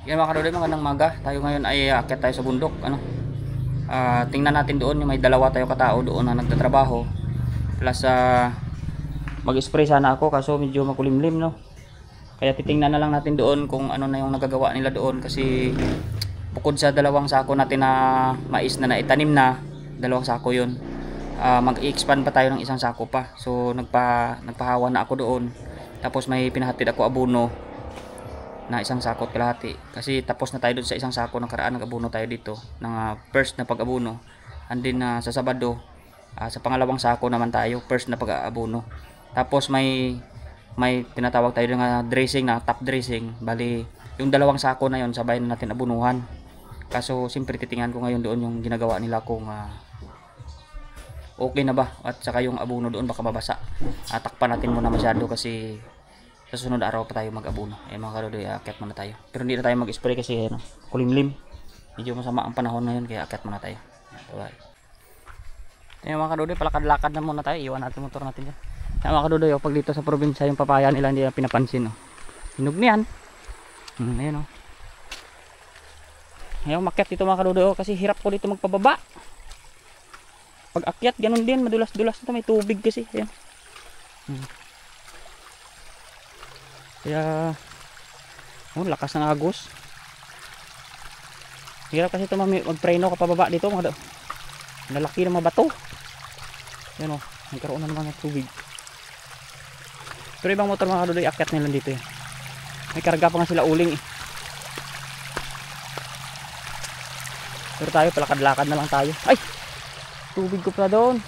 Yan mga kadudoy, magandang maga. Tayo ngayon ay aakyat tayo sa bundok. Tingnan natin doon, yung may dalawa tayo katao doon na nagtatrabaho. Plus mag-spray sana ako kaso medyo makulimlim, no. Kaya titingnan na lang natin doon kung ano na yung nagagawa nila doon, kasi bukod sa dalawang sako natin na mais na naitanim na, dalawang sako yun. Mag-i-expand pa tayo ng isang sako pa. So nagpahawa na ako doon. Tapos may pinahatid ako abono na isang sako at kalahati, kasi tapos na tayo doon sa isang sako ng karaan. Nag-abono tayo dito ng first na pag-abono, and then sa Sabado sa pangalawang sako naman tayo, first na pag-abono. Tapos may tinatawag tayo ng dressing, na top dressing. Bali yung dalawang sako na yon sabay na natin abunuhan. Kaso siyempre titingnan ko ngayon doon yung ginagawa nila kung okay na ba, at saka yung abono doon baka mabasa. Takpan natin muna masyado kasi sa sunod araw pa tayo mag-abono. Mga kadudoy, akyat muna tayo. Pero hindi na tayo mag-spray kasi kulimlim. Medyo masama ang panahon ngayon, kaya akyat muna tayo. Alright. Mga kadudoy, palakad-lakad na muna tayo. Iwan natin motor natin dyan. Mga kadudoy, pag dito sa probinsya yung papaya nila hindi na pinapansin. Hinog niyan. Ayun. Ayaw makyat dito mga kadudoy, kasi hirap ko dito magpababa. Pag akyat, ganun din. Madulas-dulas ito. May tubig kasi. Ayan. Kaya lakas ng agos. Hirap kasi ito magpreno kapag baba dito. Lalaki ng mga bato. Yan nagkaroon na naman ng tubig. Pero ibang motor mga kadudoy, akyat nila dito yan. May karga pa nga sila uling Pero tayo palakad-lakad na lang tayo. Ay! Tubig ko pala doon.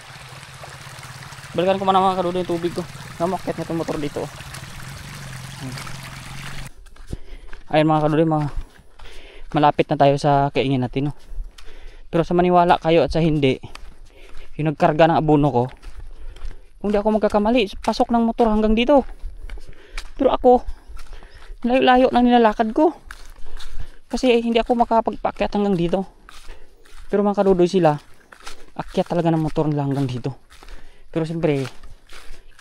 Balikan ko man mga kadudoy yung tubig ko. Namakyat na itong motor dito. Ayun mga kadudoy, malapit na tayo sa kaingin natin. Pero sa maniwala kayo at sa hindi, yung nagkarga ng abono ko, kung di ako magkakamali, pasok ng motor hanggang dito. Pero ako, layo-layo na nilalakad ko, kasi hindi ako makapagpakyat hanggang dito. Pero mga kadudoy, sila akyat talaga ng motor nila hanggang dito. Pero siyempre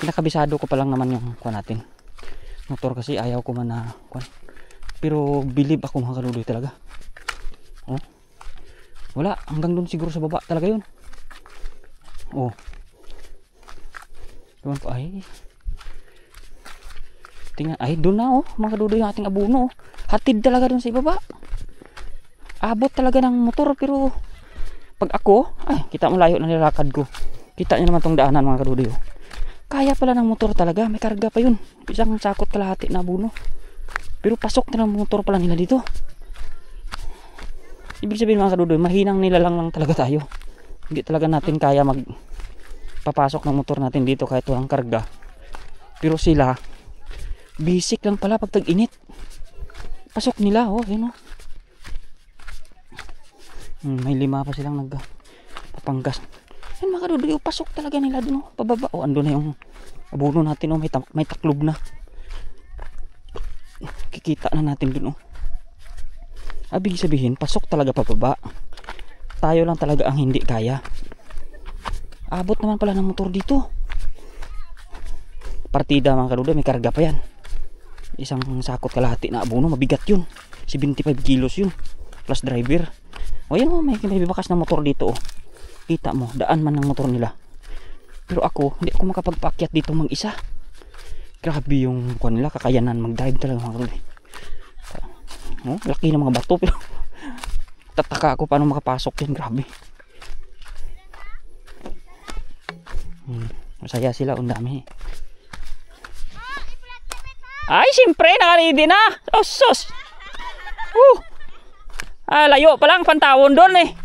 kinakabisado ko pa lang naman yung kuha natin motor, kasi ayaw ko man na kuha. Pero believe ako mga kadudoy talaga. Wala, hanggang doon siguro sa baba talaga yun. Doon po ay. Tingnan, ay doon na mga kadudoy yung ating abono. Hatid talaga doon sa ibaba. Abot talaga ng motor, pero pag ako, kita mo layo na nilakad ko. Kita niyo naman tong daanan mga kadudoy. Kaya pala ng motor talaga, may karga pa yun. Isang sakot kalahati na abono. Pero pasok na ng motor pala nila dito. Ibig sabihin mga kadudoy, mahinang nilalang lang talaga tayo. Hindi talaga natin kaya magpapasok ng motor natin dito kahit walang karga. Pero sila, basic lang pala pag tag-init. Pasok nila, yun may 5 pa silang nagpapanggas. Yan mga kadudoy, pasok talaga nila dun, pababa. Ando na yung abono natin, may taklob na. Kikita na natin dun. Ibig sabihin, pasok talaga pababa. Tayo lang talaga ang hindi kaya. Abot naman pala ng motor dito. Partida mga kadudoy, may karga pa yan. Isang sakot kalahati na abono, mabigat yun. 75 kilos yun, plus driver. Yan may bakas na motor dito. Kita mo, daan man ng motor nila. Pero ako, hindi ako makapagpaakyat dito mag-isa. Grabe yung kuha nila, kakayanan mag-drive talaga mga kadudoy. Laki ng mga bato, pero tataka ako paano makapasok yan. Grabe. Masaya sila, ang dami. Ay, siyempre, nakalidi na. Sos. Layo pa lang, pantawon doon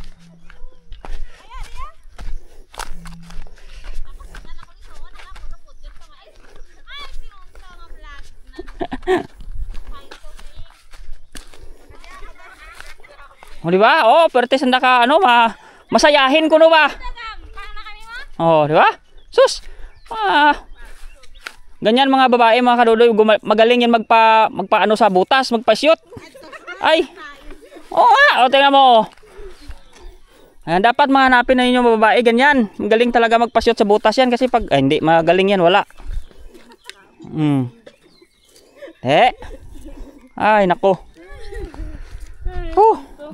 di ba? Perte sanda ka masayahin ko no ba? Di ba? Sus. Ganyan mga babae mga kadudoy, magaling yan magpaano sa butas, magpa-shoot. Ay. Tingnan mo. Ayan, dapat mahanapin na inyo babae ganyan. Magaling talaga magpa-shoot sa butas yan, kasi pag hindi magaling yan, wala. Ay nako.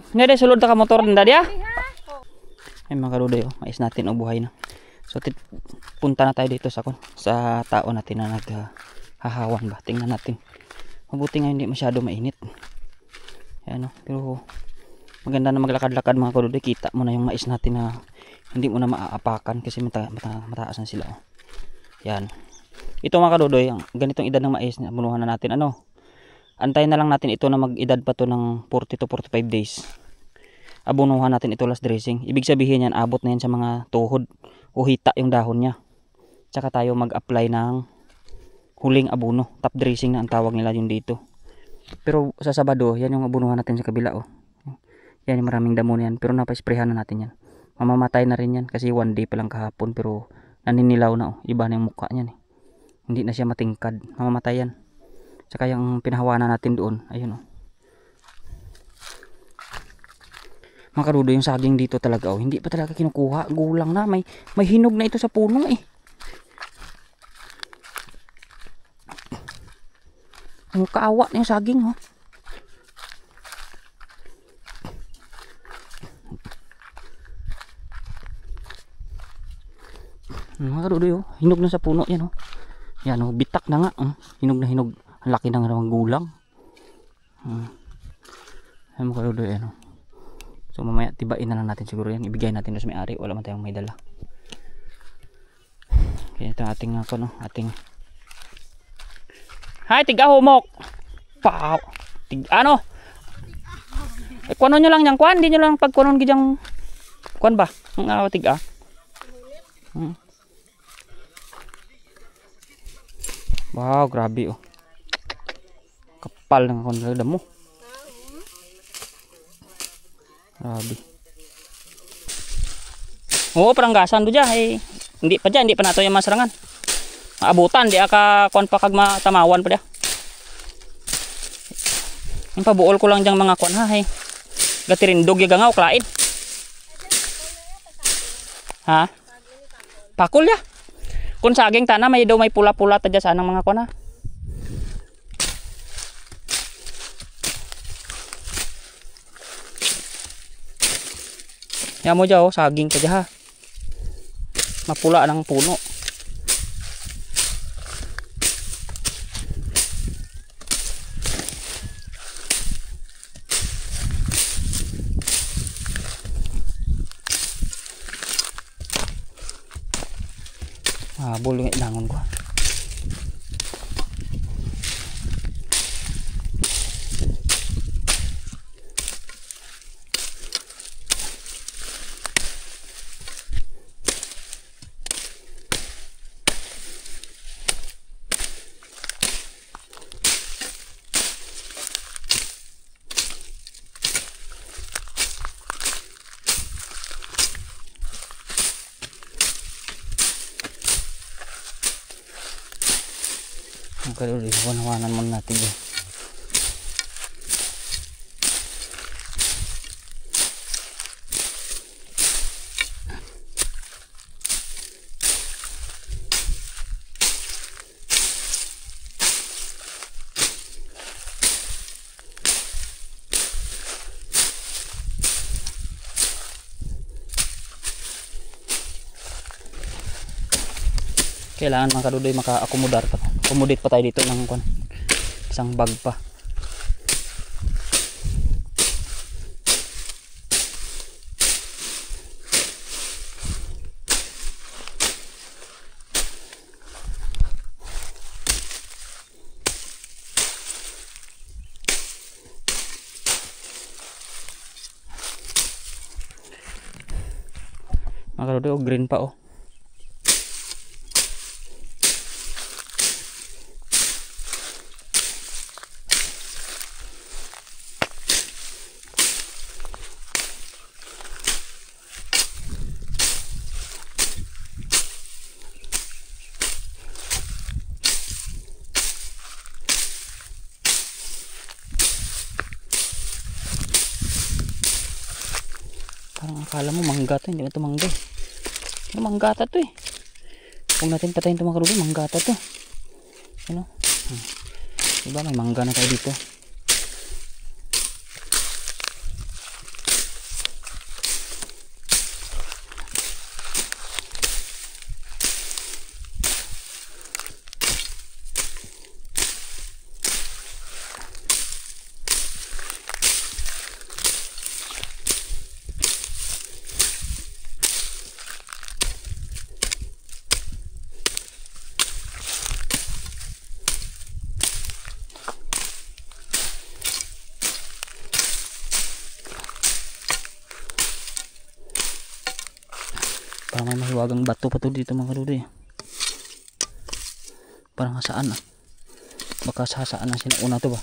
Nga de sulod ta ka motor nda dia. Ay mga kadudoy, oh, mais natin o buhay na. So punta na tayo dito sa tao natin na naghahawan ba. Tingnan natin. Mabuti nga hindi masyado mainit. Ayan, oh, pero maganda na maglakad-lakad mga kadudoy. Kita mo na yung mais natin na hindi mo na maaapakan kasi mataas na sila. Oh. Yan. Ito mga kadudoy, ganitong edad ng mais na bunuhan na natin. Antayin na lang natin ito na mag-edad pa to ng 40 to 45 days. Abunuhan natin ito last dressing. Ibig sabihin yan, abot na yan sa mga tuhod o hita yung dahon niya. Tsaka tayo mag-apply ng huling abuno. Top dressing na ang tawag nila yun dito. Pero sa Sabado, yan yung abunuhan natin sa kabila. Oh. Yan yung maraming damo yan. Pero napasprehan na natin yan. Mamamatay na rin yan kasi 1 day pa lang kahapon. Pero naninilaw na. Oh. Iba na yung mukha niyan. Hindi na siya matingkad. Mamamatay yan. Tsaka yung pinahawanan natin doon. Ayun oh. Mga kadudoy, yung saging dito talaga oh, hindi pa talaga kinukuha, gulang na, may hinog na ito sa puno eh. Ang kaawa na yung saging oh. Mga kadudoy oh, hinog na sa puno yan oh. Yan oh, bitak na nga, hinog na hinog, ang laki na nga ng gulang. Ay mga kadudoy yan oh. So mamaya tibain na lang natin siguro yan. Ibigay natin sa may-ari. Wala man tayong may dala. Kaya ito ating ating hay tiga humok. Pau. Ano? Kuno nyo lang yang kuan, di nyo lang pagkunon gidyang kuan ba? Ang tiga. Wow, grabe oh. Kapal ng kon damo. Grabe. Oo, peranggasan do dyan. Hindi pa nato yung masarangan. Maabutan, di aka kuan pa kag matamawan pa dia. Yung pabuol ko lang dyan mga kuan ha. Gatirindog yung gangaw, klain. Ha? Pakul ya. Kung saging tana, may daw may pula-pula ta dyan sa anang mga kuan ha. Yan mo dyan oh, saging ka dyan ha. Mapula ng puno. Bulong ilangon ko. Kalau di hawanan muna natin yun. Kailangan mga kadudoy maka-accommodate pa tayo dito ng isang bag pa. Mga kadudoy, oh, green pa oh. Parang akala mo manggata, hindi na ito mangga. Ano manggata to eh. Kung natin patayin ito mga kadudoy, manggata to. Ano? Diba may mangga na tayo dito. Parang may mahiwagang bato pa to dito mga kadudoy. Parang saan ah. Baka sasaan na sinauna to ba.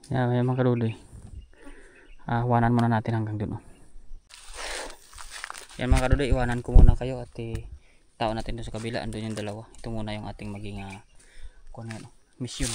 Yan, may mga kadudoy. Iwanan muna natin hanggang dun. Yan mga kadudoy, iwanan ko muna kayo at tao natin dun sa kabila. Andun yung dalawa. Ito muna yung ating maging mission.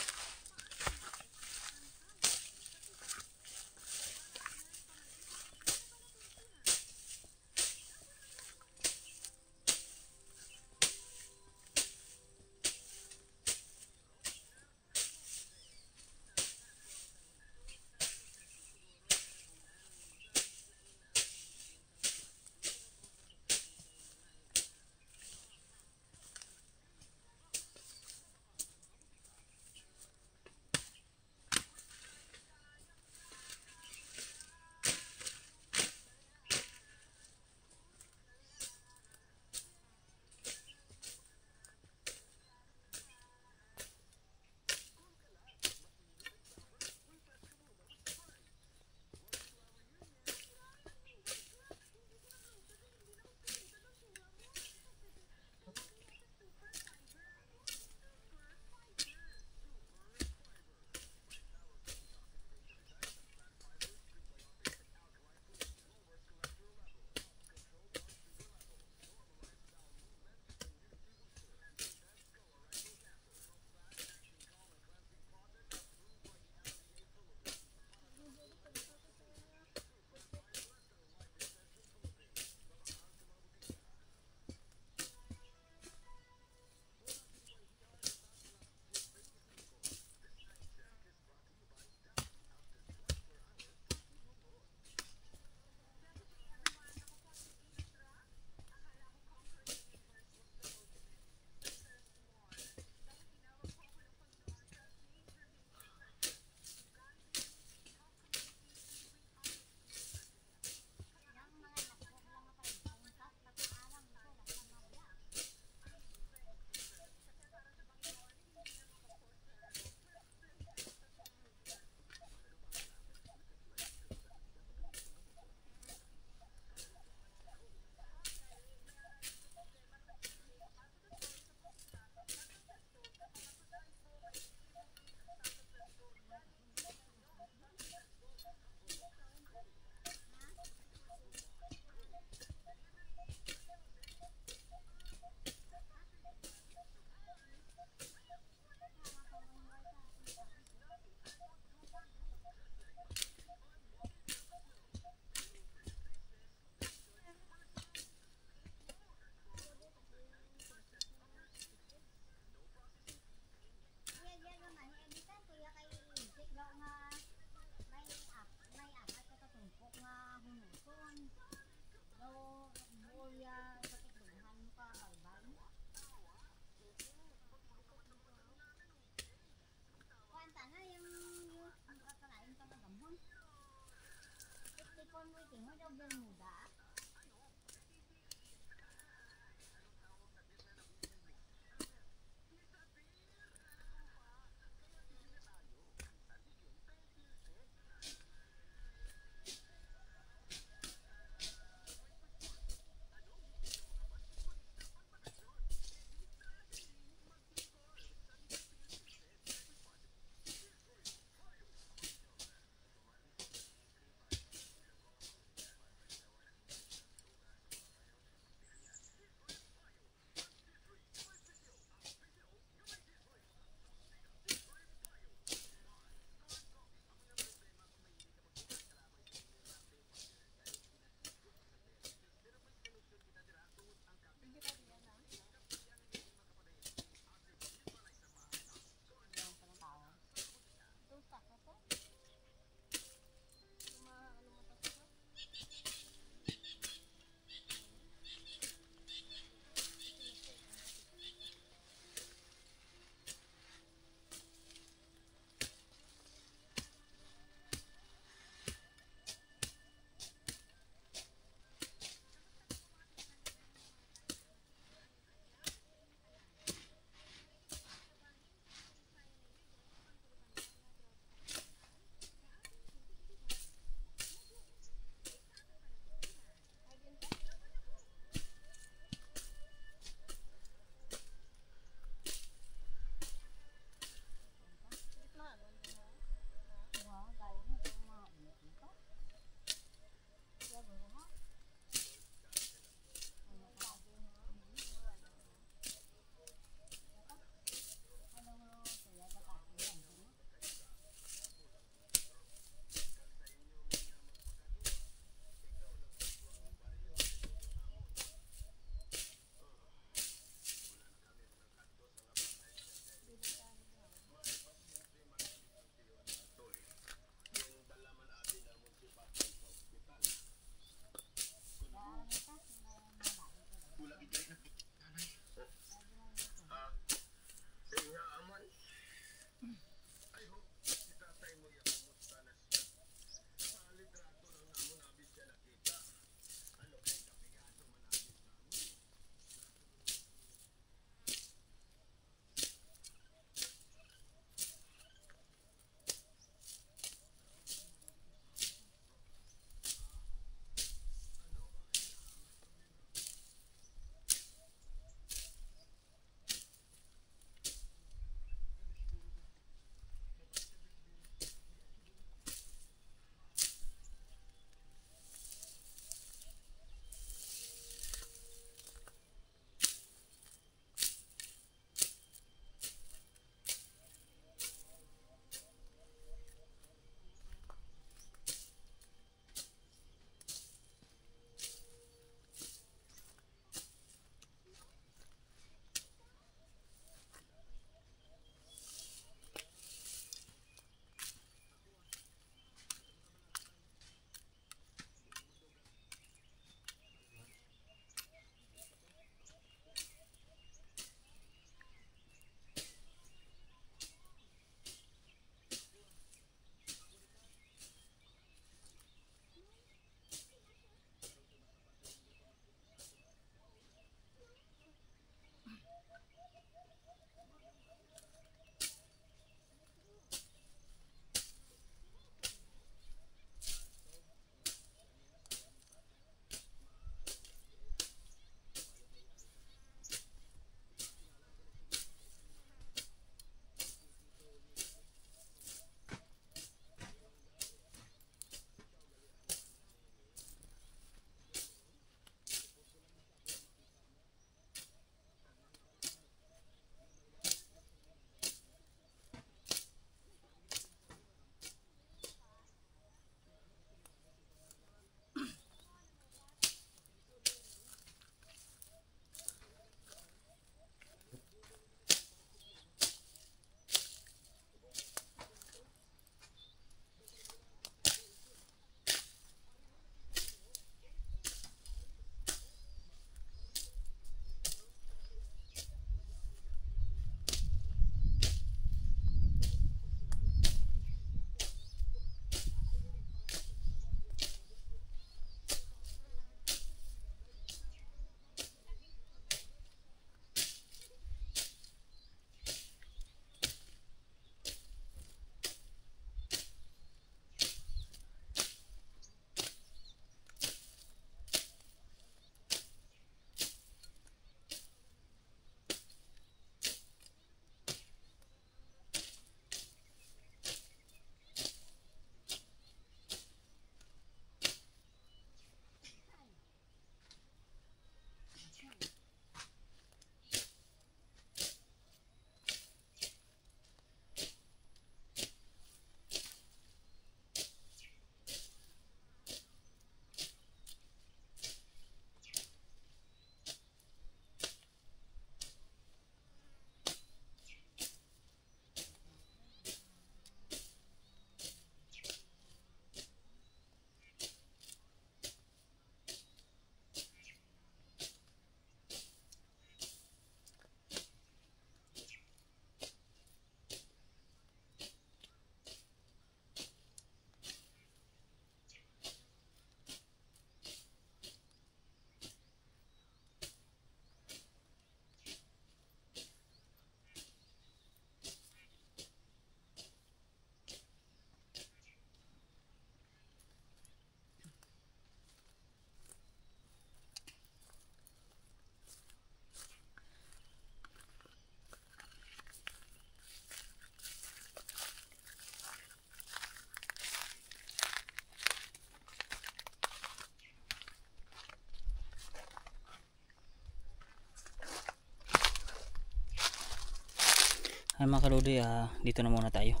Ay mga kaludoy, dito na muna tayo.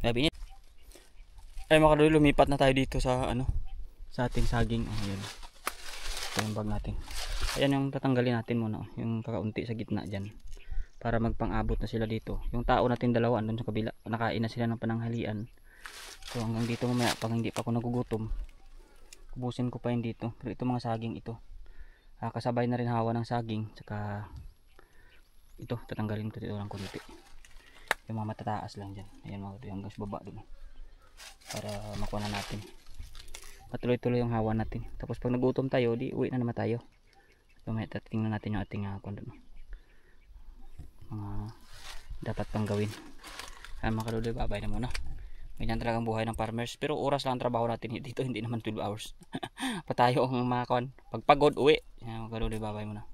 Gabi init. Ay mga kaludoy, lumipat na tayo dito sa sa ating saging. Ayun. Ito yung bag natin. Ayan yung tatanggalin natin muna, yung kakaunti sa gitna dyan. Para magpang-abot na sila dito. Yung tao natin dalawa andun sa kabila. Nakain na sila ng pananghalian. So hanggang dito mamaya, pag hindi pa ako nagugutom, kubusin ko pa yun dito. Pero ito mga saging ito. Kasabay na rin hawa ng saging. Tsaka ito, tatanggalin ko dito ng kunti. Yung mga matataas lang dyan. Ayan mga kaludoy, hanggang sa baba dun. Para makuha na natin. Patuloy-tuloy yung hawa natin. Tapos pag nagutom tayo, di uwi na naman tayo. Mamaya tingnan natin yung ating mga dapat pang gawin. Ay mga kaludoy, babay na muna. Ganyan talagang buhay ng farmers. Pero oras lang ang trabaho natin dito, hindi naman 12 hours. Patayo ang mga kawan. Pag pagod, uwi. Ay mga kaludoy, babay muna.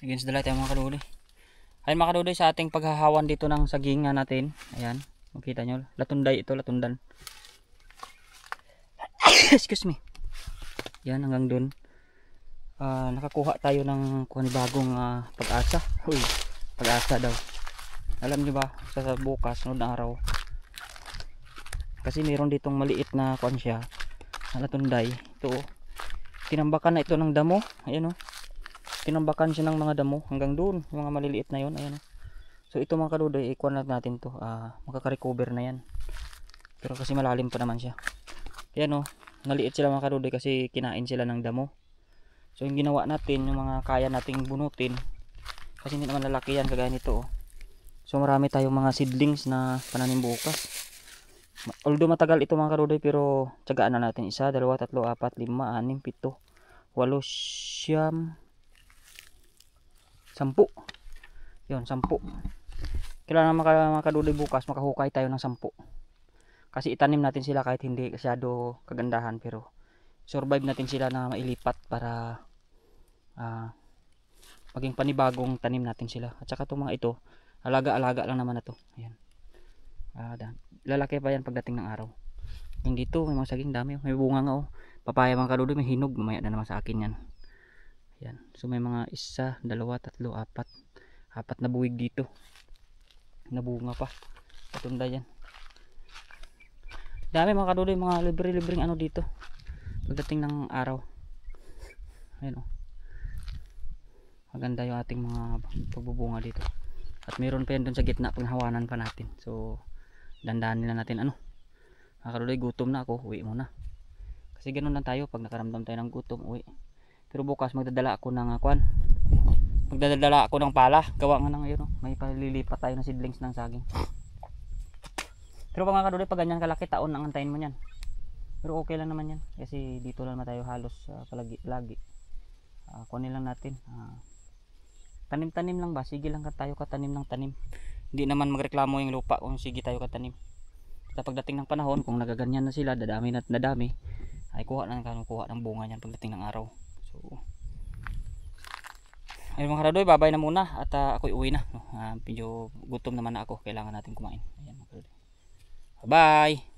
Against the light mga kaludoy. Ay mga kaludoy, sa ating paghahawan dito ng saging natin. Ayan, makita nyo. Latunday ito, latundan. Excuse me. Yan, hanggang dun. Nakakuha tayo ng bagong pag-asa. Uy, pag-asa daw. Alam nyo ba, sa bukas, noon na araw. Kasi mayroon ditong maliit na kuan siya. Latunday. Ito, tinambakan na ito ng damo. Ayan o. Tinambakan siya ng mga damo hanggang doon, yung mga maliliit na yon. Ayan. So ito mga kaludoy, ikuan natin to, makaka-recover na yan. Pero kasi malalim pa naman siya. Ayan o, maliit sila mga kaludoy kasi kinain sila ng damo. So yung ginawa natin, yung mga kaya nating bunutin, kasi hindi naman lalaki yan kagaya nito oh. So marami tayong mga seedlings na pananim bukas. Although matagal ito mga kaludoy, pero tiyagaan na natin. 1, 2, 3, 4, 5, 6, 7, 8, 9, 10, 10. Yun, 10. Kailangan mga kaludoy bukas makahukay tayo ng 10. Kasi itanim natin sila kahit hindi masyado kagandahan, pero survive natin sila na mailipat para maging panibagong tanim natin sila. At saka itong mga ito, alaga-alaga lang naman na to. Ayan. Lalaki pa yan pagdating ng araw. Yung dito, may mga saging dami. May bunga nga oh. Papaya mga kaludoy, may hinog. Mamaya na naman sa akin yan. Yan. So may mga 1, 2, 3, 4 na buwig dito. Nabunga pa. Patunda yan. Dami mga kaludoy, mga libre-libreng dito. Pagdating ng araw. Ayun oh. Maganda yung ating mga pagbubunga dito. At mayroon pa yan dun sa gitna, panghawanan pa natin. So dandahan nila natin mga kaludoy, gutom na ako, uwi muna. Kasi ganun lang tayo, pag nakaramdam tayo ng gutom, uwi. Pero bukas magdadala ako ng magdadala ako ng pala. Gawa nga ng may palilipat tayo ng seedlings ng saging. Pero mga kaludoy, pag ganyan kalaki, taon ang antayin mo yan. Pero okay lang naman yan. Kasi dito lang naman tayo halos lagi. Kunin lang natin. Tanim-tanim lang ba? Sige lang tayo katanim ng tanim. Hindi naman magreklamo yung lupa kung sige tayo katanim. Sa pagdating ng panahon, kung nagaganyan na sila, dadami na nadami, ay kuha ng bunga niyan pagdating ng araw. So ayun mga kaludoy, babay na muna at ako'y uwi na. Medyo gutom naman na ako, kailangan natin kumain. Ayan mga kaludoy. Bye!